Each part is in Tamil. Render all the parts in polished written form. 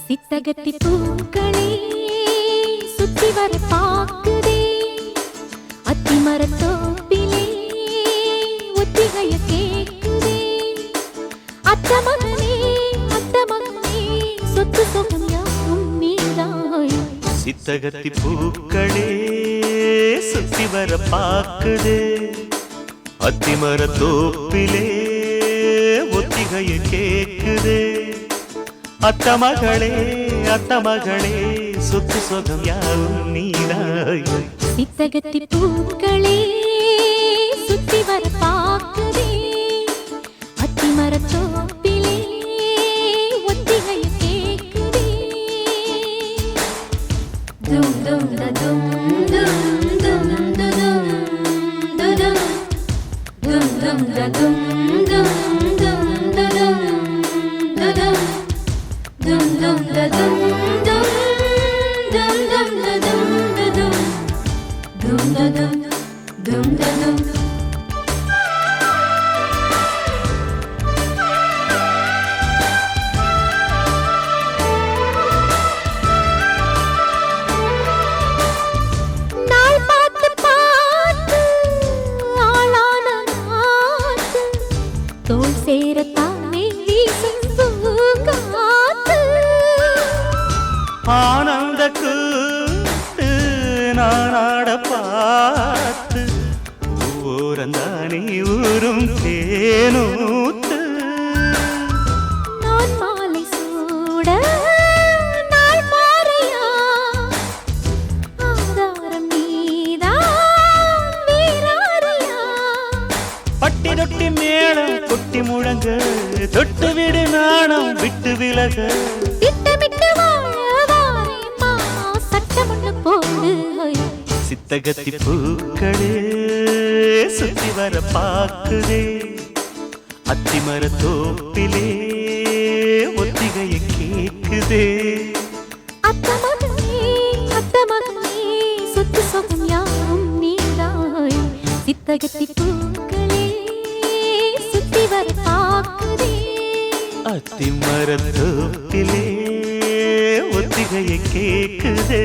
சித்தகத்தி பூக்களே சுத்தி வர பாக்குதே அத்திமரத்தோப்பிலே ஒத்திகைய கேக்குதே அத்த மகனே சொத்து சொகம் யாவும் நீதாய் சித்தகத்தி பூக்களே சுத்தி வர பாக்குதே அத்திமரத்தோப்பிலே ஒத்திகைய கேக்குதே அத்த மகளே சொத்து சொகம் யாவும் நீதாய் சித்தகத்தி பூக்களே சுத்தி வர பாக்குதே அத்திமரத்தோப்பிலே ஒத்திகைய கேக்குதே தும் தும் தும் தும் தும் தும் தும் தும் தும் தோல் சேரத்தானே வீசும் பூங்காத்து ஆனந்த கூத்து நானாட பார்த்து ஊரந்தானே ஊரும் தேனூத்து நான் மாலை சூட நாள் பாறையா ஆதாரம் நீதான் வீராரியா பட்டி தொட்டி மேளம் கொட்டி முழங்க தொட்டு விடு நாணம் விட்டு விலக திட்டமிட்டு வாழவாரேம்மா சட்டம் ஒன்று போடு சித்தகத்தி பூக்களே சுத்தி வர பாக்குதே அத்திமரத்தோப்பிலே ஒத்திகைய கேக்குதே அத்த மகனே சொத்து சொகம் யாவும் நீதாய் சித்தகத்தி பூக்களே சுத்தி வர பாக்குதே அத்திமரத்தோப்பிலே ஒத்திகைய கேக்குதே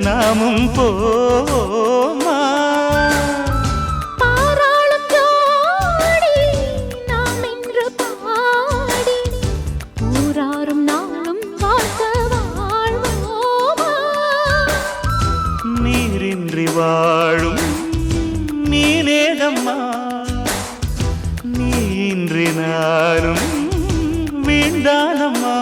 நாமும் போமா பாராளும் ஜோடி நாம் என்று பாடி ஊராரும் நாளும் வாழ்க்க வாழ்வோமா நீரின்றி வாழும் மீனேதம்மா நீன்றி நானும் வீண்டானம்மா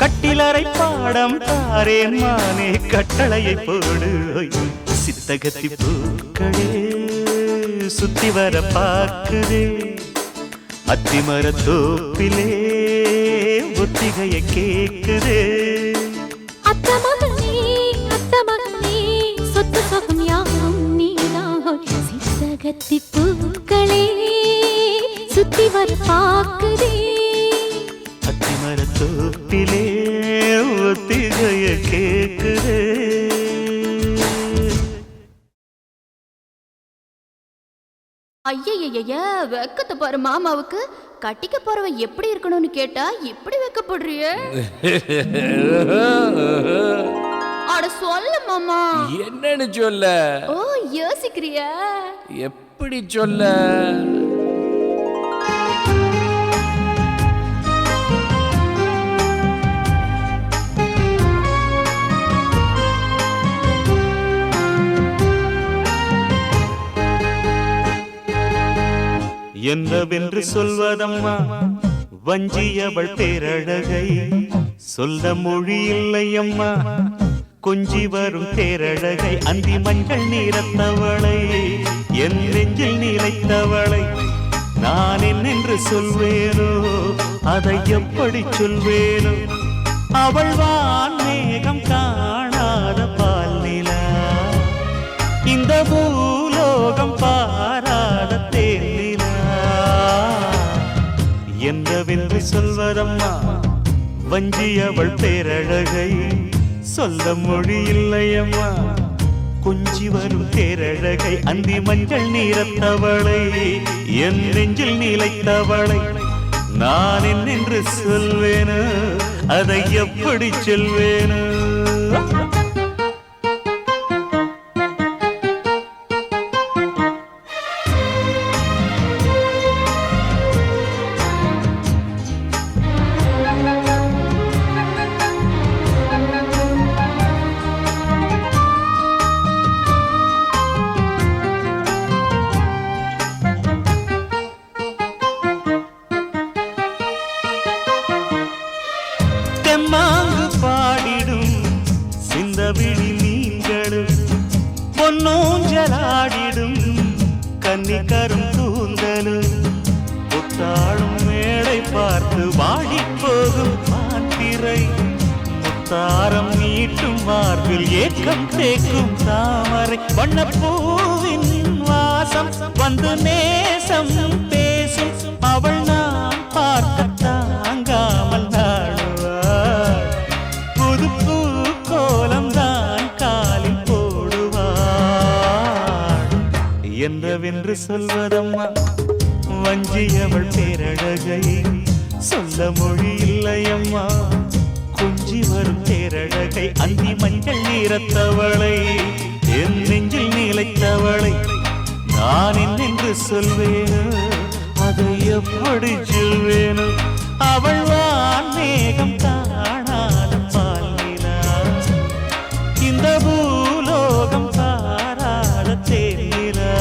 கட்டிலறை பாடம் தாரேன் மானே கட்டளையை போடு சித்தகத்தி பூக்களே சுத்தி வர பாக்குதே அத்திமரத்தோப்பிலே ஒத்திகைய கேக்குதே அத்த மகனே சொத்து சொகம் யாவும் நீதாய் சித்தகத்தி பூக்களே சுத்தி வர பாக்குதே அத்திமரத்தோப்பிலே ஒத்திகைய கேக்குதே ஐயய்ய வெக்கத்தை பாரு மாமாவுக்கு கட்டிக்க போறவன் எப்படி இருக்கணும்னு கேட்டா இப்படி வெக்கப்படுறிய அட சொல்ல மாமா என்னன்னு சொல்ல ஓ யோசிக்கிறியா எப்படி சொல்ல என்னவென்று சொல்வதம்மா வஞ்சியவள் பேரழகை சொல்ல மொழி இல்லையம்மா கொஞ்சி வரும் தேரழகை அந்தி மஞ்சள் நீரத்தவளை என் நெஞ்சில் நிலைத்தவளை நான் என்னென்று சொல்வேனோ அதை எப்படி சொல்வேனோ அவள் வான் மேகம் காணாத பால் நிலா இந்த பூலோகம் பாராத தேனிலா என்னவென்று சொல்வதம்மா வஞ்சி அவள் பேரழகை சொல்ல மொழி இல்லையம்மா கொஞ்சி வரும் தேரழகை அந்தி மஞ்சள் நீரத்தவளை என் நெஞ்சில் நிலைத்தவளை நான் என்னென்று சொல்வேனோ அதை எப்படி சொல்வேனோ தெம்மாங்கு பாடிடும் சிந்தவிழி மீன்களும் பொன்னூஞ்சலாடிடும் கன்னிக்கரும் கூந்தலும் புத்தாளும் மேடை பார்த்து வாடி போகும் மாத்திரை முத்தாரம் நீட்டும் மார்பில் ஏக்கம் தேக்கும் தாமரை வண்ணப்பூவின் வாசம் வந்து நேசம் பேசும் அவள் நான் பார்க்க தாங்காமல் நாடுவாள் புது பூ கோலம் தான் காலில் போடுவாள் என்னவென்று சொல்வதம்மா வஞ்சி அவள் பேரழகை சொல்ல மொழி இல்லையம்மா கொஞ்சி வரும் தேரழகை அந்தி மஞ்சள் நீரத்தவளை என் நெஞ்சில் நிலைத்தவளை நான் என்னென்று சொல்வேனோ அதை எப்படி சொல்வேனோ அவள் வான் மேகம் காணாத பால் நிலா இந்த பூலோகம் பாராத தேனிலா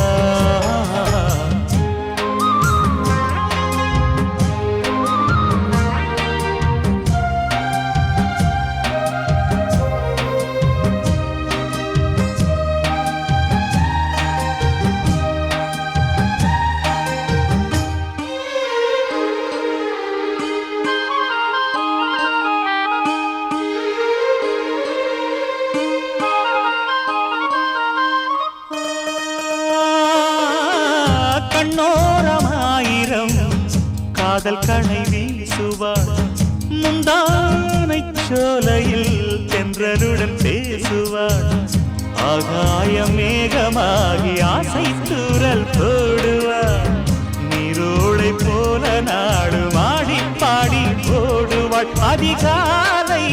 கண்ணோரமாயிரம் காதல் கணை வீசுவாள் முந்தானை சோலையில் தென்றலுடன் பேசுவாள் ஆகாய மேகமாகி ஆசை தூரல் போடுவாள் நீரோடை போல நாடு மாடி பாடி ஓடுவாள் அதிகாலை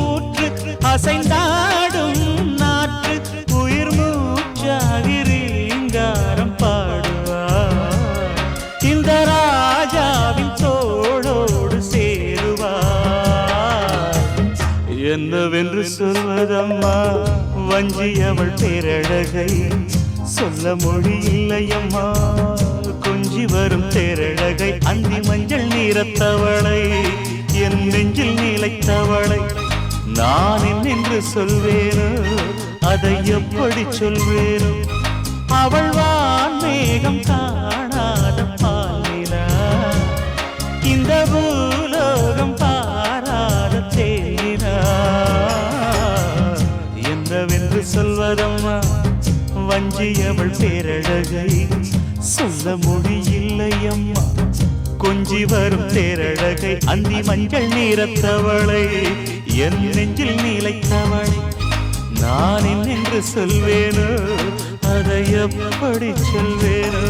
ஊற்று அசைந்தாடும் நாற்று உயிர் மூச்சாகி ரீங்காரம் பாடுவாள் இந்த ராஜாவின் தோளோடு சேருவாள் என்னவென்று சொல்வதம்மா வஞ்சி அவள் பேரழகை சொல்ல மொழி இல்லையம்மா கொஞ்சி வரும் தேரழகை அந்தி மஞ்சள் நீரத்தவளை என் நெஞ்சில் நிலைத்தவளை நான் என்னென்று சொல்வேனோ அதை எப்படி சொல்வேனோ அவள் வான் மேகம் காணாத பால் நிலா இந்த பூலோகம் பாராத தேனிலா என்னவென்று சொல்வதம்மா வஞ்சி அவள் பேரழகை சொல்ல மொழி இல்லையம்மா கொஞ்சி வரும் தேரழகை அந்தி மஞ்சள் நீரத்தவளை என் நெஞ்சில் நிலைத்தவளை நான் என்னென்று சொல்வேனோ அதை எப்படி சொல்வேனோ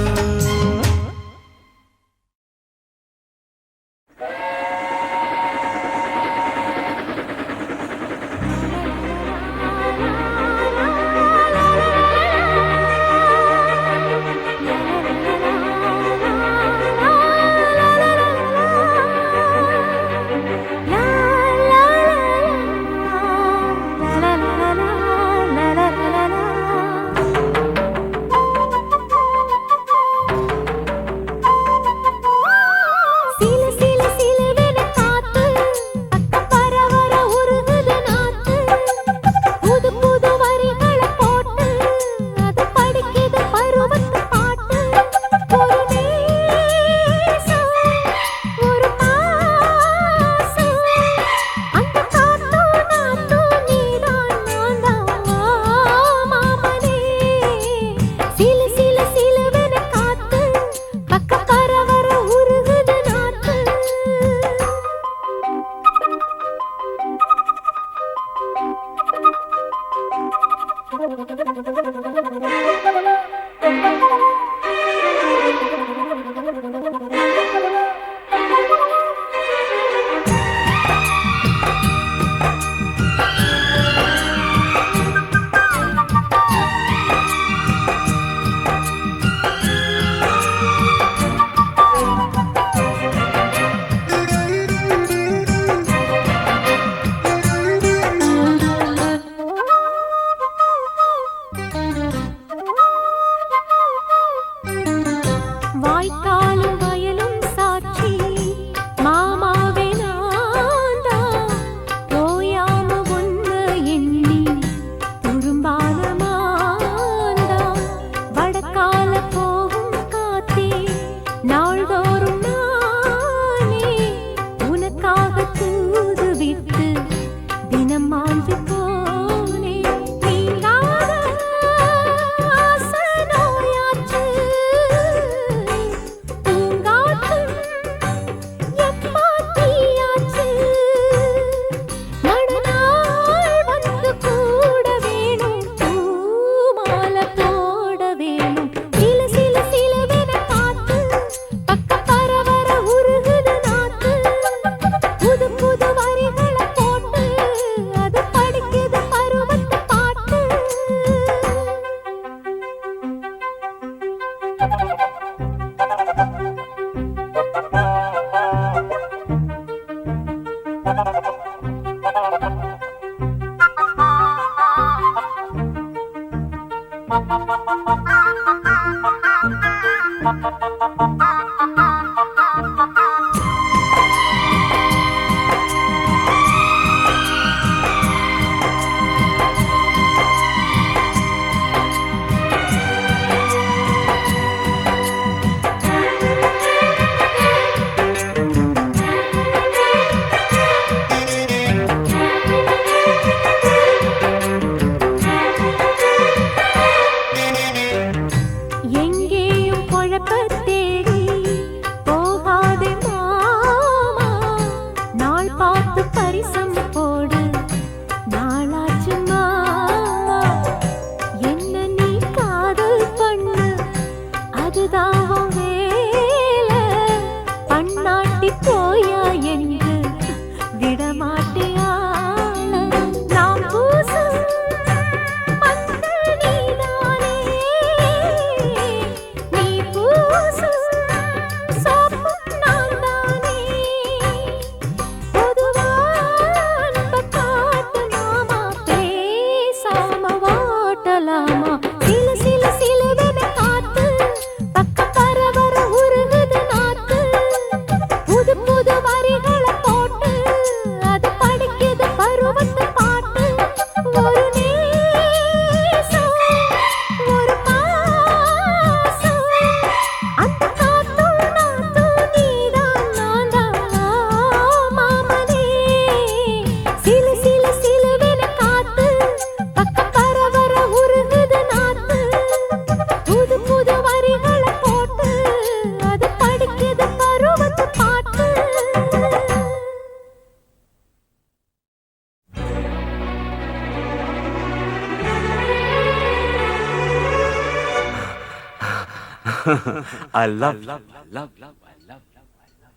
I love, love, love, love, I love, love, I love.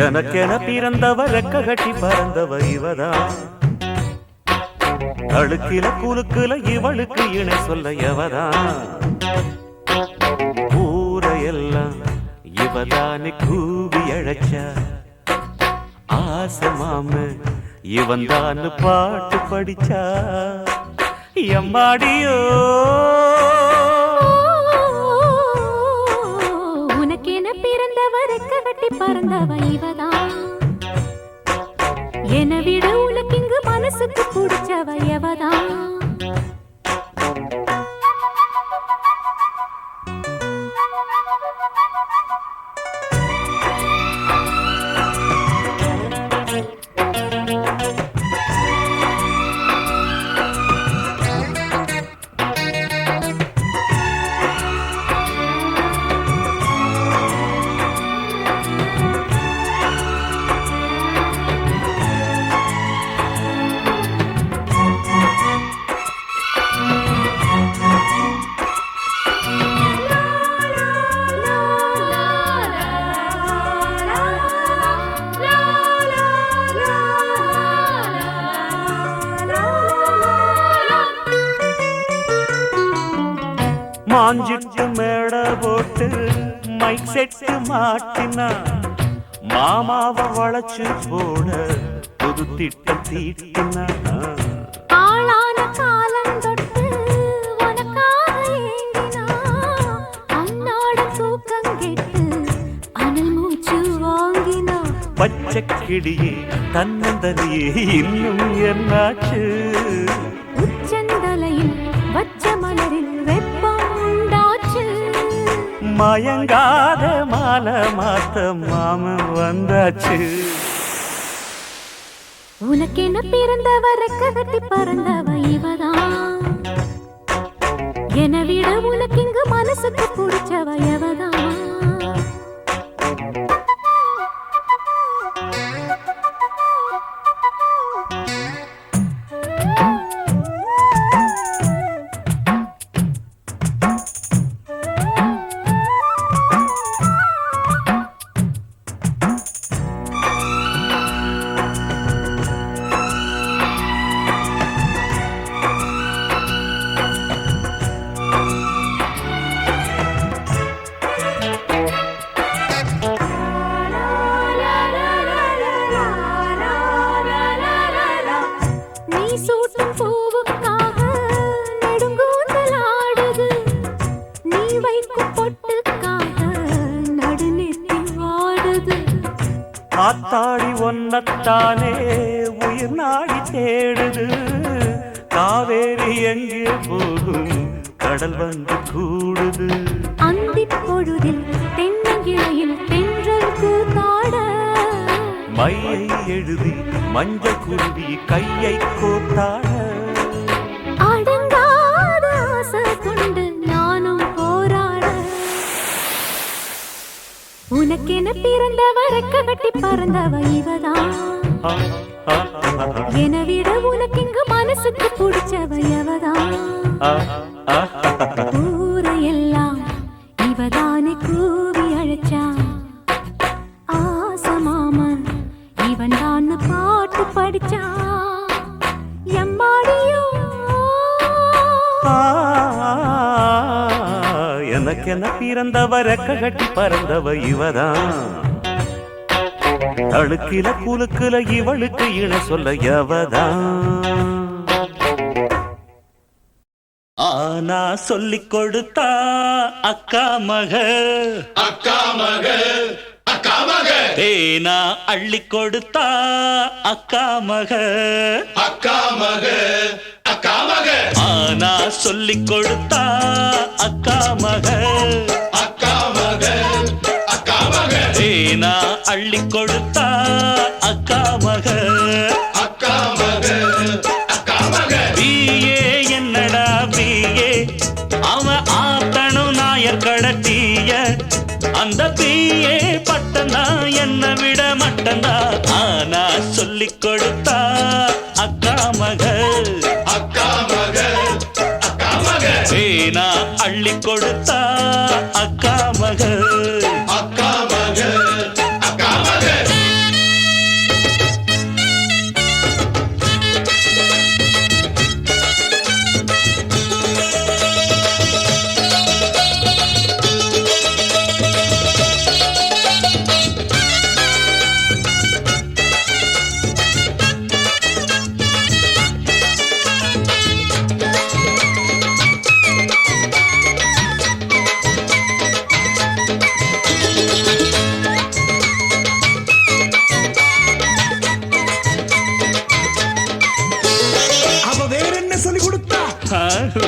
எனக்கென பிறந்தவ ரெக்க கட்டி பறந்தவ இவதான், அழுக்கில குலுக்குல இவளுக்கு இணை சொல்ல எவதான், ஊரையெல்லாம் இவதானே கூவி அழைச்சா, ஆசை மாம இவன் தான் பாட்டு படிச்சா, எம்மாடியோ உனக்கென பிறந்தவருக்கு கட்டி பறந்தவ இவதான், என விட உனக்கு இங்கு மனசுக்கு பிடிச்சவ எவதான். மாஞ்சிட்டு மேட போட்டு மைக் செட்டு மாட்டினா, மாமாவை வளைச்சு போட புது திட்டம் தீட்டினா, ஆளான காலம் தொட்டு உனக்காக ஏங்கினா, அன்னாட தூக்கம் கெட்டு அனல் மூச்சு வாங்கினா, பச்சை கிளியே தன்னந்தனியே இன்னும் என்னாச்சு, உச்சந்தலையில் வச்ச மலரில் வெப்பம் உண்டாச்சு, மயங்காத மாலை மாத்த மாமன் வந்தாச்சு. உனக்கென பிறந்தவ ரெக்க கட்டி பறந்தவ இவதான், என விட உனக்கு இங்கு மனசுக்கு பிடிச்சவ எவதான். ஆத்தாடி ஒன்னத்தானே உயிர் நாடி தேடுது. காவேரி எங்கே போகும் கடல் வந்து கூடுது. அந்திப் பொழுதில் தென்னங்கிளையில் தென்றல் கூத்தாட மையை எழுதி மஞ்சள் குருவி கையை கோத்தாட. அடங்காத ஆசை கொண்டு நானும் போராட உனக்கென பிறந்தவ ரெக்க கட்டி பறந்தவ இவதான். என விட உனக்கு இங்கு மனசுக்கு பிடிச்சவ எவதான். ஊரையெல்லாம் இவதானே கூவி அழைச்சா. ஆசை மாமன் இவன் தான் பாட்டு படிச்சா. எம்மாடியோ எனக்கென பிறந்தவ ரெக்க கட்டி பறந்தவ இவதான். தழுக்கில குலுக்குல இவளுக்கு இணை சொல்ல எவதான். ஆனா சொல்லிக் கொடுத்தா அக்கா மக அக்கா மக அக்கா மக தேனா அள்ளி கொடுத்தா அக்கா மக அக்கா மக அக்கா மக ஆனா சொல்லிக் கொடுத்தா அக்கா மக அக்கா மக அக்கா மக தேனா அள்ளி கொடுத்தா அக்கா மக அக்கா மக அக்கா மக பிஏ என்னடா பிஏ அவன் ஆத்தனும் நாயர் கடத்திய அந்த பிஏ பட்டந்தா என்ன விட மட்டந்தா. ஆனா சொல்லிக் கொடுத்தா அக்கா மக அக்கா மக அக்கா மக தேனா அள்ளி கொடுத்தா அக்கா மக அக்கா மக அக்கா மக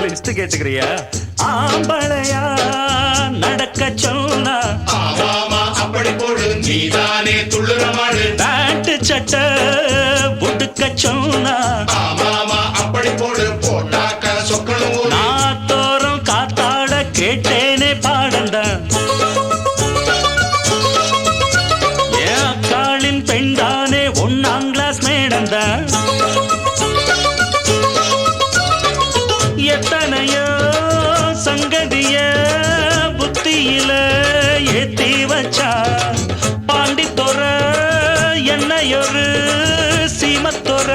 லிஸ்ட் கேட்டுக்கிறியா? ஆம்பளையா நடக்க சொன்னா ஆமாமா அப்படி போடு நீதானே துள்ளுற மாடு. பேண்ட் சட்டை உடுக்க சொன்னா ஆமாமா அப்படி போடு போட்டாக்க சொக்கணும் ஓடு. நாத்தோறும் காத்தாட கேட்டேனே பாடந்தான். என் அக்காளின் பெண்தானே 1ஆம் கிளாஸ் மேடந்தான். எத்தனையோ சங்கதிய புத்தியில ஏத்தி வச்சா. பாண்டித்தொர என்னையொரு சீமத்தொர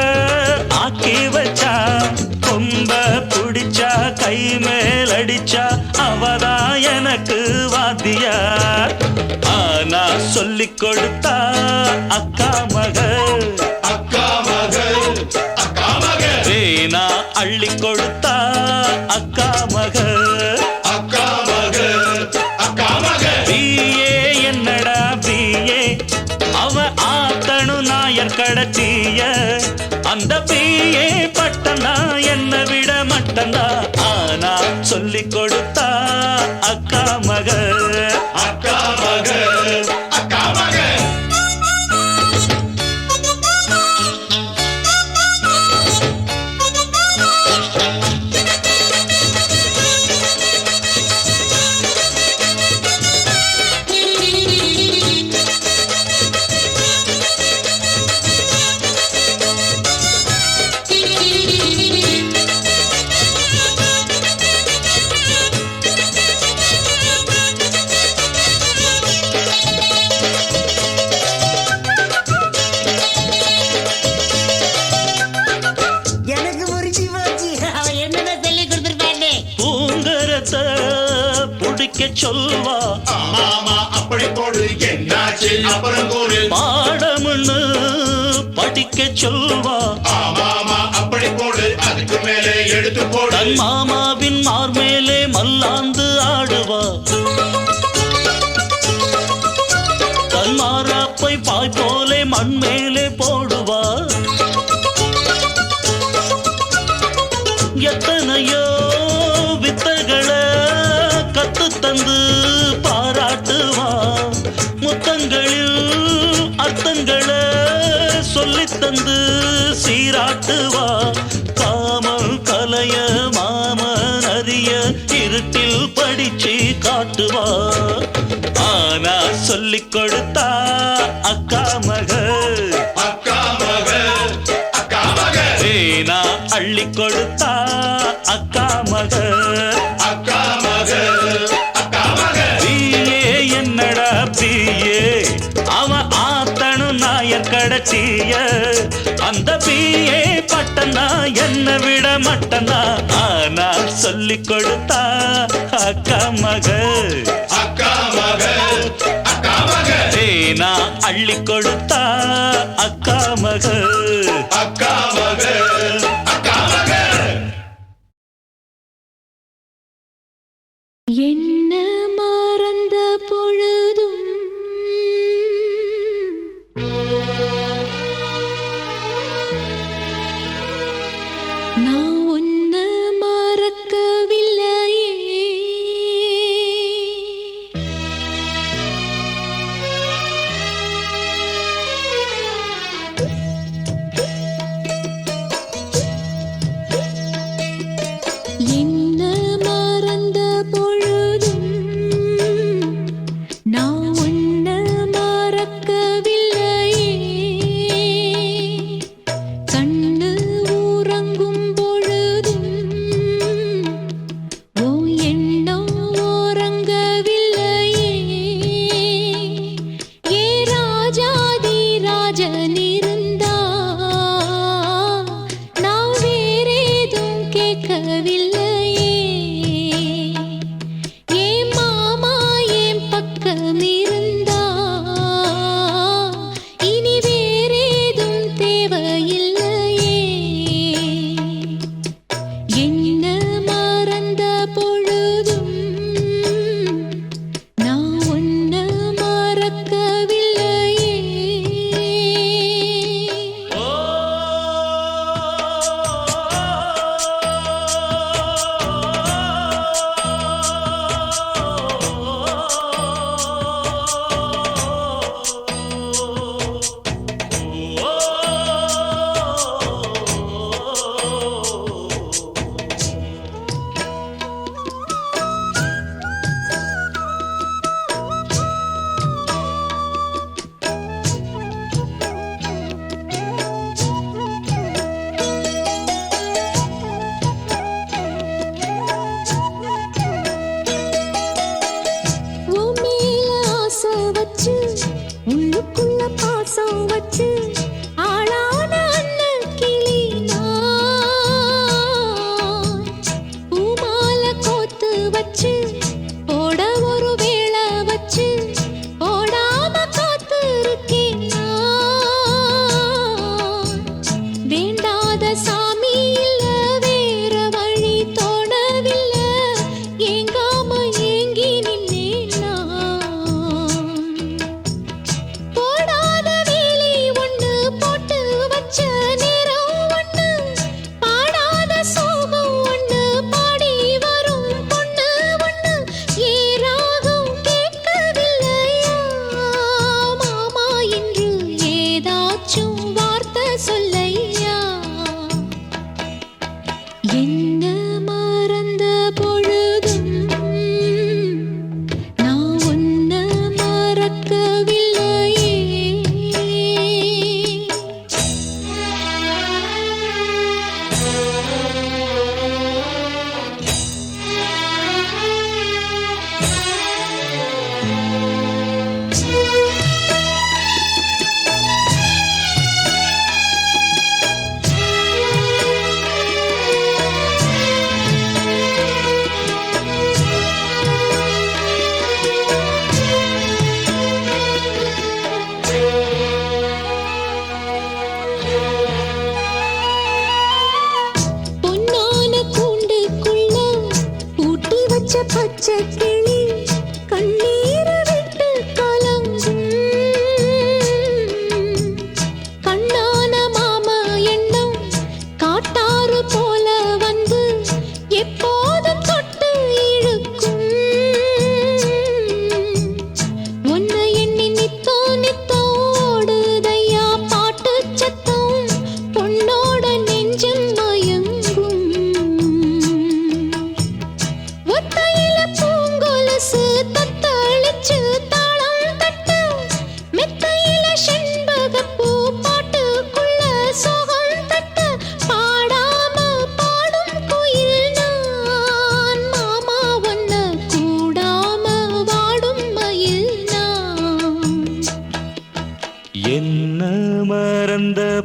ஆக்கி வச்சா. கொம்ப புடிச்சா கை மேல் அடிச்சா அவதான் எனக்கு வாத்தியார். ஆனா சொல்லிக் கொடுத்தா அக்கா மக அக்கா மக அக்கா மக தேனா அள்ளி கொடுத்தா அக்கா மக அக்கா மக அக்கா மக பிஏ என்னடா பிஏ அவன் ஆத்தனும் நாயர் கடத்திய அந்த பிஏ பட்டந்தா என்ன விட மட்டந்தா. ஆனா சொல்லிக் கொடுத்தா அக்கா மக அக்கா மக அக்கா மக எனக்கு புரிஞ்சு போச்சு. அவன் என்னதான் சொல்லி கொடுத்துருப்பானே. பூங்கரத்தை பிடிக்க சொல்வா. ஆமாமா அப்படி போடு என்னாச்சு அப்புறம் கூறு. பாடம்னு படிக்க சொல்வா. ஆமாமா அப்படி போடு அதுக்கு மேலே எடுத்து போடு. தன் மாமாவின் மார் மேலே மல்லாந்து ஆடுவா. தன் மாறாப்பை பாய் போலே சொல்லிக் கொடுத்தா அக்கா மக அக்கா மக அக்கா மக தேனா அள்ளி கொடுத்தா அக்கா மக அக்கா மக அக்கா மக பிஏ என்னடா பிஏ அவன் ஆத்தனும் நாயர் கடச்சிய அந்த பிஏ பட்டனா என்ன விட மட்டனா ஆனா சொல்லிக் கொடுத்தா அக்கா மக அக்கா மக அக்கா மக தேனா அள்ளி கொடுத்தா அக்கா மக அக்கா மக அக்கா மக என்ன மறந்த பொழுதும் நான் உன்ன மறக்கவில்லையே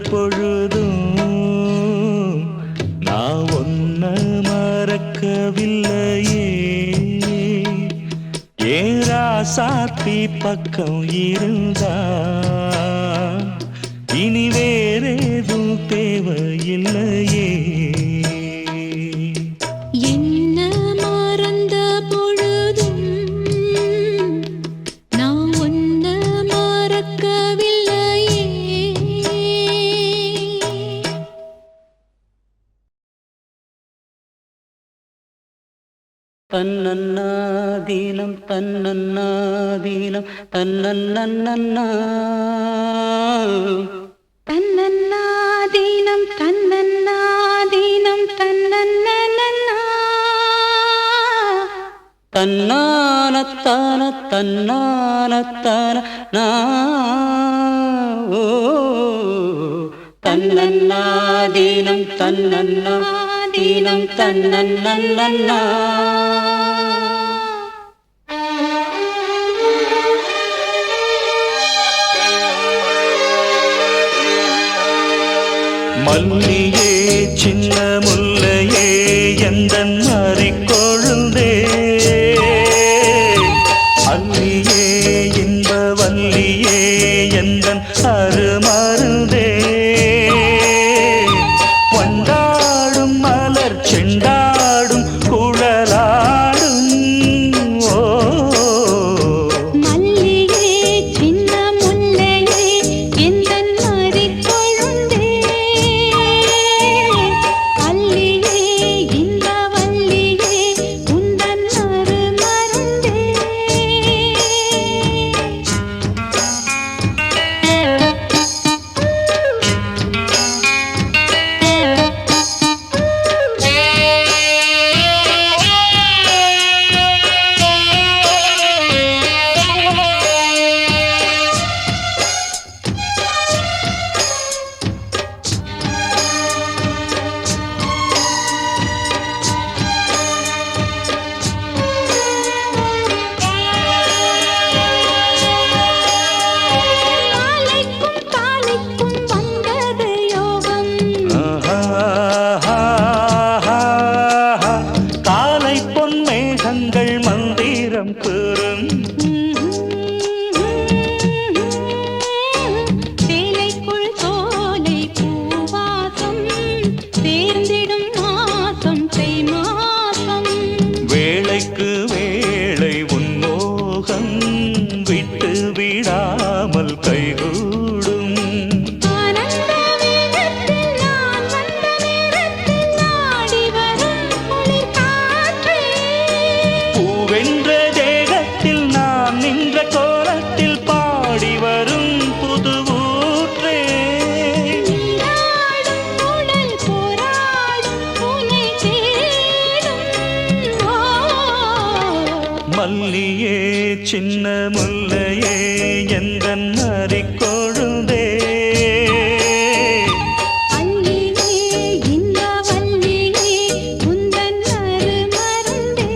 பொழுதும் நான் ஒன்ன மறக்கவில்லையே ஏராசாத்தி பக்கம் இருந்தா இனி வேறேதும் தேவையில்லையே என்ன மறந்த பொழுதும் நான் ஒன்ன மறக்கவில்லையே தன்னன்னாதீனம் தன்னன்னாதீனம் தன்னன்னன்னா தன்னன்னாதீனம் தன்னன்னாதீனம் தன்னன்னன்னா தன்னானத்தான தன்னானத்தான ஓ தன்னன்னாதீனம் தன்னன்னாதீனம் தன்னன்னன்னா மல்லியே சின்ன முல்லையே எந்தன் மாறிக்கொழுந்தே அல்லியே இன்ப வல்லியே எந்தன் அருமருந்தே வண்டாடும் மலர் செண்டாடும் குழலாடும் ஓ மல்லிகே சின்ன முல்லையே எந்தன் மறிக்கொழுந்தே அல்லியே இன்ப வல்லியே உந்தன் அருமருந்தே நாளைக்கும் காலைக்கும் வந்தது யோகம் காலை பொன் மேகங்கள் மந்திரம் கூறும் சேலைக்குள் சோலை பூவாசம் சேர்ந்திடும் மாசம் தை மாசம் வேளைக்கு வேளை உன்மோகம் விட்டு விடாமல் கைகூடும் ஆனந்த வேகத்தில் நான் வந்த நேரத்தில் நாடி வரும் குளிர் காற்றே பூவென்ற தேகத்தில் நான் நின்ற கோலத்தில் பாடி வரும் புது ஊற்றே நீராடும் உடல் போராடும் உனை தேடும் ஓ மல்லியே சின்ன முல்லையே எந்தன் மாறிக்கொழுந்தே அல்லியே இன்ப வல்லியே உந்தன் அருமருந்தே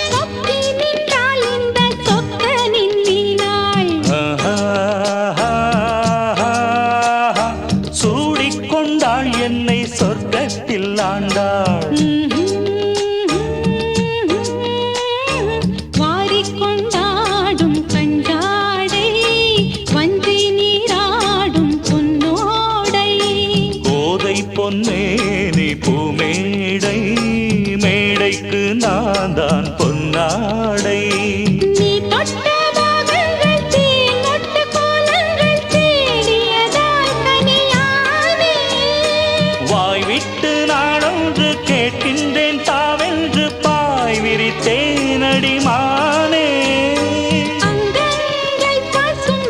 சொக்கி நின்றாள் இந்த சொக்கனின் வீணாள் சூடிக்கொண்டாள் என்னை சொர்க்கத்தில் ஆண்டாள் வாரிக்கொண்டாடும் கஞ்சாடை வஞ்சி நீராடும் பொன்னோடை கோதை பொன்னேனி பூமேடை மேடைக்கு நான் தான் பொன்னாடை நீ தொட்ட பாகங்கள் தேனொட்டு கோலங்கள் தேடியதால் கனியானே வாய் விட்டு நாடொன்று கேட்கின்றேன் தாவென்று பாய் விரித்தேனடி மானே அங்கங்கள் பசும்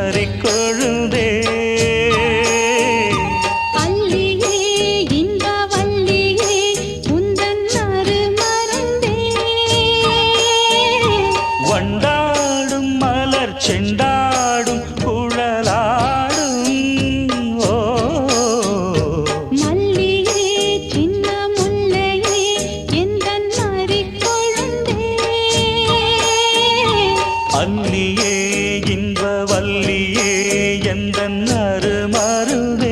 அரிக்கொழுந்தே அல்லியே இன்ப வல்லியே உந்தன் அருமருந்தே வண்டாடும் மலர் செண்டாடும் குழலாடும் ஓ மல்லியே சின்ன முல்லையே எந்தன் அரிக்கொழுந்தே அல்லியே இன்ப வல்லியே எந்தன் அருமருவே